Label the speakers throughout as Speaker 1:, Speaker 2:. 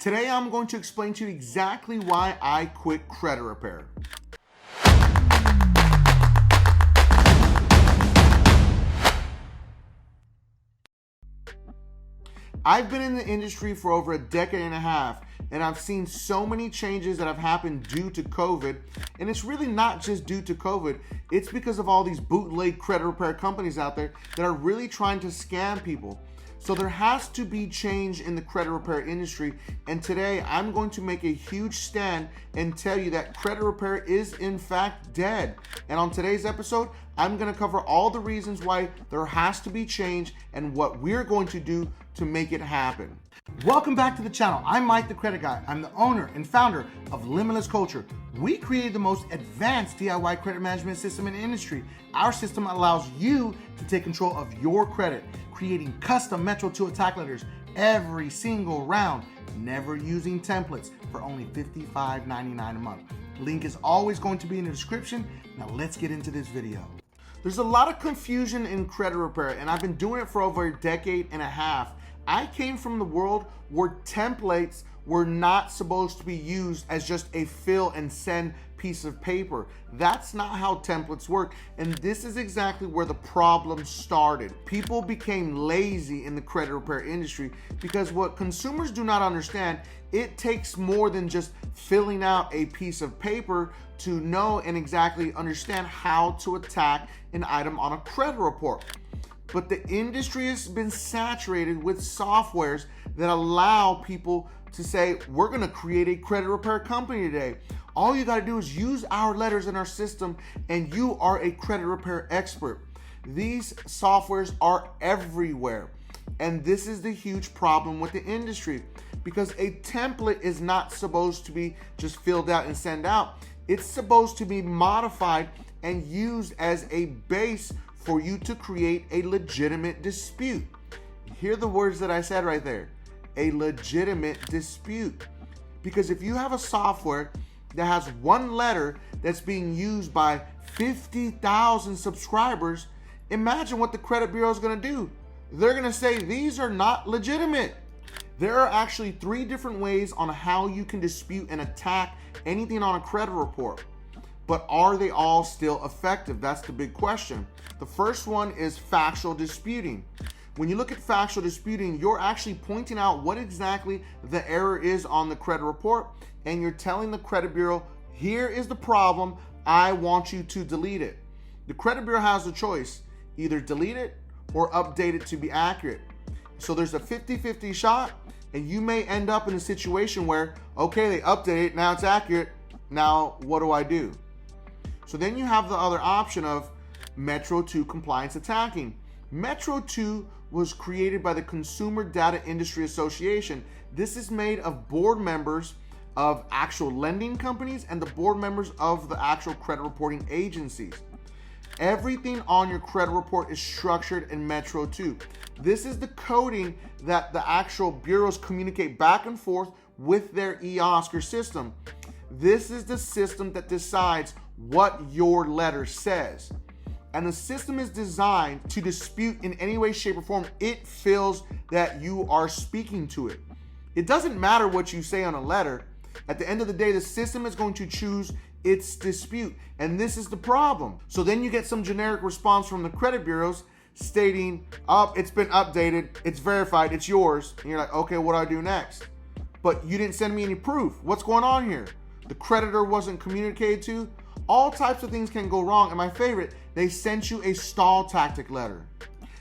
Speaker 1: Today I'm going to explain to you exactly why I quit Creditrepair. I've been in the industry for over a decade and a half, and I've seen so many changes that have happened due to COVID. And it's really not just due to COVID, it's because of all these bootleg credit repair companies out there that are really trying to scam people. So there has to be change in the credit repair industry, and today I'm going to make a huge stand and tell you that credit repair is in fact dead. And on today's episode, I'm going to cover all the reasons why there has to be change and what we're going to do to make it happen. Welcome back to the channel. I'm Mike the Credit Guy. I'm the owner and founder of Limitless Culture. We created the most advanced DIY credit management system in the industry. Our system allows you to take control of your credit, creating custom Metro 2 attack letters every single round, never using templates, for only $55.99 a month. Link is always going to be in the description. Now let's get into this video. There's a lot of confusion in credit repair, and I've been doing it for over a decade and a half. I came from the world where templates were not supposed to be used as just a fill and send piece of paper. That's not how templates work, and this is exactly where the problem started. People became lazy in the credit repair industry because what consumers do not understand, it takes more than just filling out a piece of paper to know and exactly understand how to attack an item on a credit report. But the industry has been saturated with softwares that allow people to say, we're going to create a credit repair company today. All you got to do is use our letters in our system and you are a credit repair expert. These softwares are everywhere. And this is the huge problem with the industry, because a template is not supposed to be just filled out and sent out. It's supposed to be modified and used as a base for you to create a legitimate dispute. Hear the words that I said right there, a legitimate dispute. Because if you have a software that has one letter that's being used by 50,000 subscribers, imagine what the credit bureau is going to do. They're going to say these are not legitimate. There are actually 3 different ways on how you can dispute and attack anything on a credit report. But are they all still effective? That's the big question. The first one is factual disputing. When you look at factual disputing, you're actually pointing out what exactly the error is on the credit report, and you're telling the credit bureau, here is the problem, I want you to delete it. The credit bureau has a choice, either delete it or update it to be accurate. So there's a 50-50 shot, and you may end up in a situation where, okay, they update it, now it's accurate, now what do I do? So then you have the other option of Metro 2 compliance attacking. Metro 2 was created by the Consumer Data Industry Association. This is made of board members of actual lending companies and the board members of the actual credit reporting agencies. Everything on your credit report is structured in Metro 2. This is the coding that the actual bureaus communicate back and forth with their eOscar system. This is the system that decides what your letter says. And the system is designed to dispute in any way, shape, or form it feels that you are speaking to it. It doesn't matter what you say on a letter. At the end of the day, the system is going to choose its dispute. And this is the problem. So then you get some generic response from the credit bureaus stating, oh, it's been updated, it's verified, it's yours. And you're like, okay, what do I do next? But you didn't send me any proof. What's going on here? The creditor wasn't communicated to. All types of things can go wrong. And my favorite, they sent you a stall tactic letter.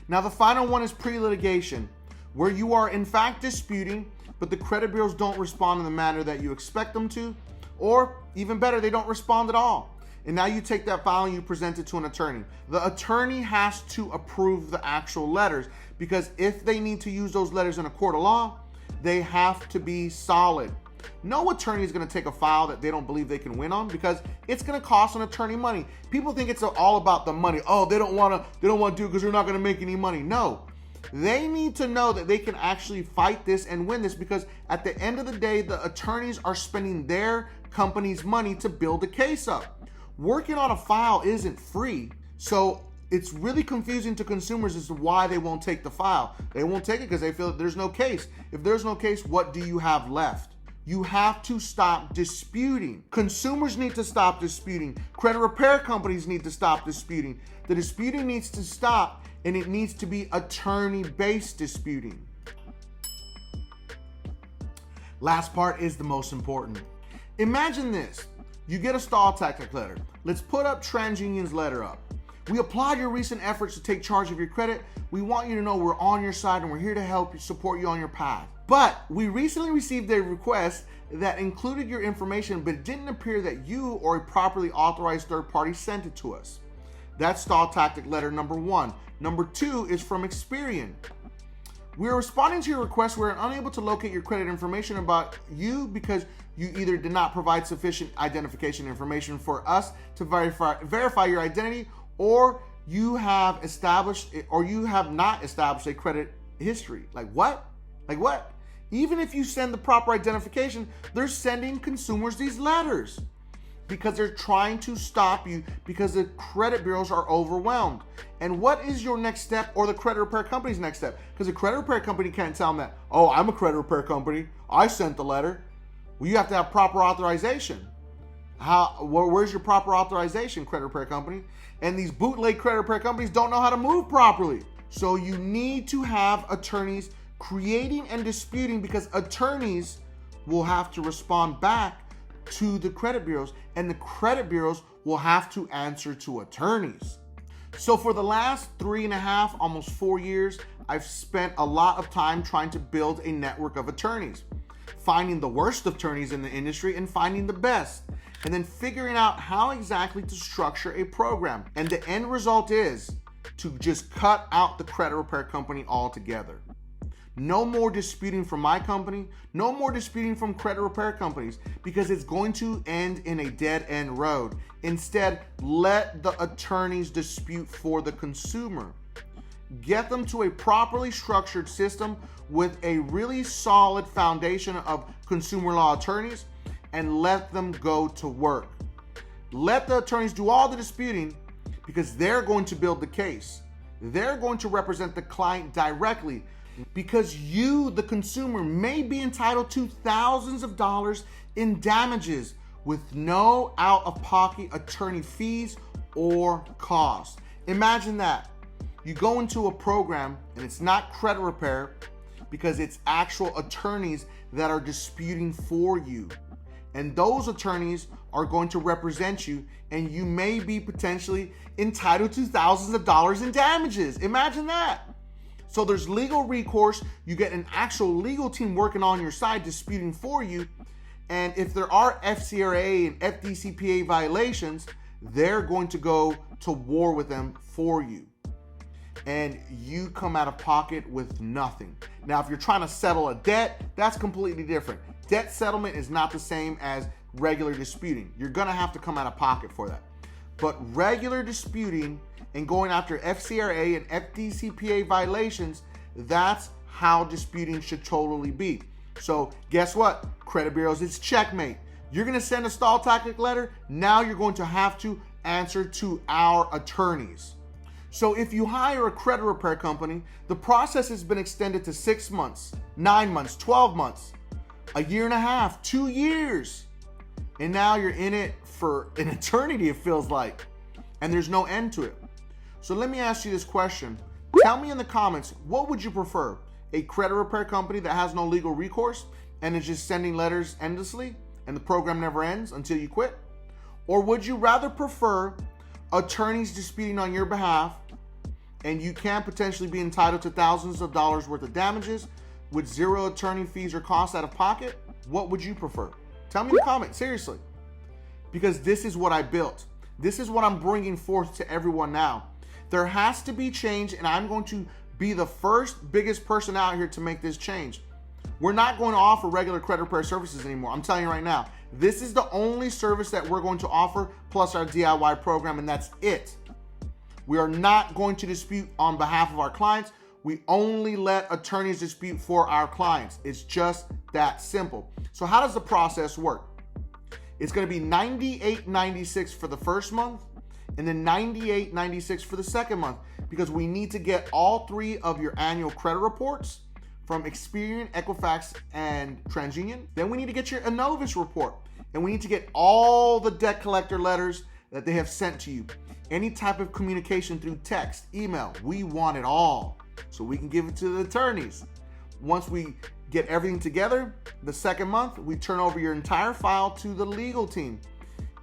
Speaker 1: Now the final one is pre-litigation, where you are in fact disputing, but the credit bureaus don't respond in the manner that you expect them to, or even better, they don't respond at all. And now you take that file and you present it to an attorney. The attorney has to approve the actual letters, because if they need to use those letters in a court of law, they have to be solid. No attorney is going to take a file that they don't believe they can win on, because it's going to cost an attorney money. People think it's all about the money. Oh, they don't want to do it because they're not going to make any money. No, they need to know that they can actually fight this and win this, because at the end of the day, the attorneys are spending their company's money to build a case up. Working on a file isn't free. So it's really confusing to consumers as to why they won't take the file. They won't take it because they feel that there's no case. If there's no case, what do you have left? You have to stop disputing. Consumers need to stop disputing. Credit repair companies need to stop disputing. The disputing needs to stop, and it needs to be attorney-based disputing. Last part is the most important. Imagine this. You get a stall tactic letter. Let's put up TransUnion's letter up. We applaud your recent efforts to take charge of your credit. We want you to know we're on your side and we're here to help you, support you on your path. But we recently received a request that included your information, but it didn't appear that you or a properly authorized third party sent it to us. That's stall tactic letter number 1. Number 2 is from Experian. We are responding to your request. We're unable to locate your credit information about you because you either did not provide sufficient identification information for us to verify your identity, or you have not established a credit history. Like what? Even if you send the proper identification, they're sending consumers these letters because they're trying to stop you because the credit bureaus are overwhelmed. And what is your next step, or the credit repair company's next step? Because the credit repair company can't tell them that, oh, I'm a credit repair company, I sent the letter. Well, you have to have proper authorization. Where's your proper authorization, credit repair company? And these bootleg credit repair companies don't know how to move properly. So you need to have attorneys creating and disputing, because attorneys will have to respond back to the credit bureaus, and the credit bureaus will have to answer to attorneys. So for the last 3.5, almost 4 years, I've spent a lot of time trying to build a network of attorneys, finding the worst attorneys in the industry and finding the best, and then figuring out how exactly to structure a program. And the end result is to just cut out the credit repair company altogether. No more disputing from my company, no more disputing from credit repair companies, because it's going to end in a dead end road. Instead, let the attorneys dispute for the consumer. Get them to a properly structured system with a really solid foundation of consumer law attorneys, and let them go to work. Let the attorneys do all the disputing, because they're going to build the case. They're going to represent the client directly, because you, the consumer, may be entitled to thousands of dollars in damages with no out-of-pocket attorney fees or costs. Imagine that. You go into a program and it's not credit repair, because it's actual attorneys that are disputing for you. And those attorneys are going to represent you, and you may be potentially entitled to thousands of dollars in damages. Imagine that. So there's legal recourse. You get an actual legal team working on your side, disputing for you. And if there are FCRA and FDCPA violations, they're going to go to war with them for you. And you come out of pocket with nothing. Now, if you're trying to settle a debt, that's completely different. Debt settlement is not the same as regular disputing. You're gonna have to come out of pocket for that. But regular disputing and going after FCRA and FDCPA violations, that's how disputing should totally be. So guess what? Credit bureaus, it's checkmate. You're gonna send a stall tactic letter, now you're going to have to answer to our attorneys. So if you hire a credit repair company, the process has been extended to 6 months, 9 months, 12 months, a year and a half, 2 years. And now you're in it for an eternity, it feels like. And there's no end to it. So let me ask you this question. Tell me in the comments, what would you prefer? A credit repair company that has no legal recourse and is just sending letters endlessly and the program never ends until you quit? Or would you rather prefer attorneys disputing on your behalf, and you can potentially be entitled to thousands of dollars worth of damages with zero attorney fees or costs out of pocket? What would you prefer? Tell me in the comments, seriously. Because this is what I built. This is what I'm bringing forth to everyone now. There has to be change, and I'm going to be the first biggest person out here to make this change. We're not going to offer regular credit repair services anymore. I'm telling you right now, this is the only service that we're going to offer, plus our DIY program, and that's it. We are not going to dispute on behalf of our clients. We only let attorneys dispute for our clients. It's just that simple. So how does the process work? It's going to be $98.96 for the first month. and then $98.96 for the second month, because we need to get all three of your annual credit reports from Experian, Equifax, and TransUnion. Then we need to get your Innovis report, and we need to get all the debt collector letters that they have sent to you. Any type of communication through text, email, we want it all so we can give it to the attorneys. Once we get everything together, the second month, we turn over your entire file to the legal team,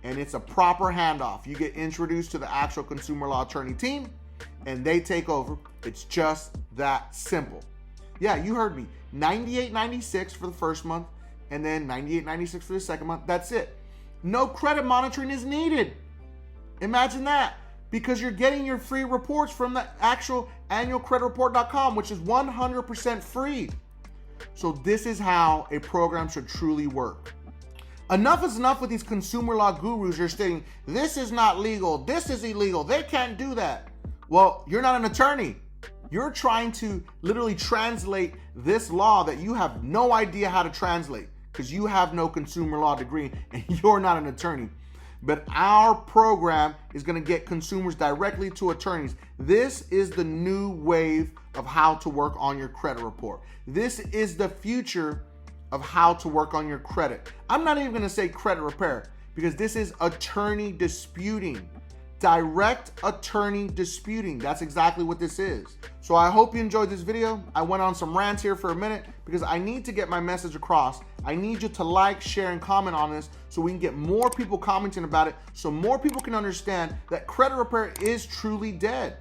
Speaker 1: and it's a proper handoff. You get introduced to the actual consumer law attorney team, and they take over. It's just that simple. Yeah, you heard me. $98.96 for the first month, and then $98.96 for the second month. That's it. No credit monitoring is needed. Imagine that, because you're getting your free reports from the actual annualcreditreport.com, which is 100% free. So this is how a program should truly work. Enough is enough with these consumer law gurus. You're stating, this is not legal, this is illegal, they can't do that. Well, you're not an attorney. You're trying to literally translate this law that you have no idea how to translate, because you have no consumer law degree and you're not an attorney. But our program is going to get consumers directly to attorneys. This is the new wave of how to work on your credit report. This is the future of how to work on your credit. I'm not even going to say credit repair, because this is attorney disputing. Direct attorney disputing. That's exactly what this is. So I hope you enjoyed this video. I went on some rants here for a minute because I need to get my message across. I need you to like, share, and comment on this so we can get more people commenting about it, so more people can understand that credit repair is truly dead.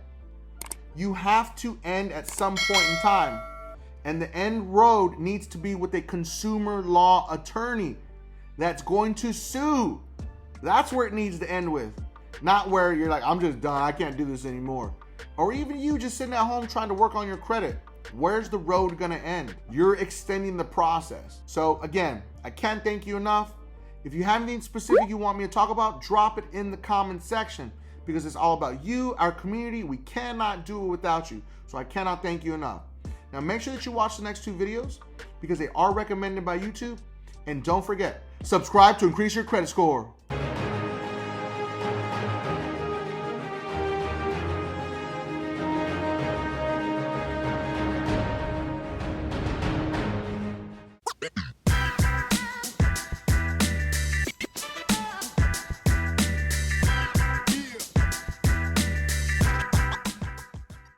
Speaker 1: You have to end at some point in time, and the end road needs to be with a consumer law attorney that's going to sue. That's where it needs to end with. Not where you're like, I'm just done, I can't do this anymore. Or even you just sitting at home trying to work on your credit. Where's the road gonna end? You're extending the process. So again, I can't thank you enough. If you have anything specific you want me to talk about, drop it in the comment section, because it's all about you, our community. We cannot do it without you. So I cannot thank you enough. Now make sure that you watch the next two videos, because they are recommended by YouTube. And don't forget, subscribe to increase your credit score.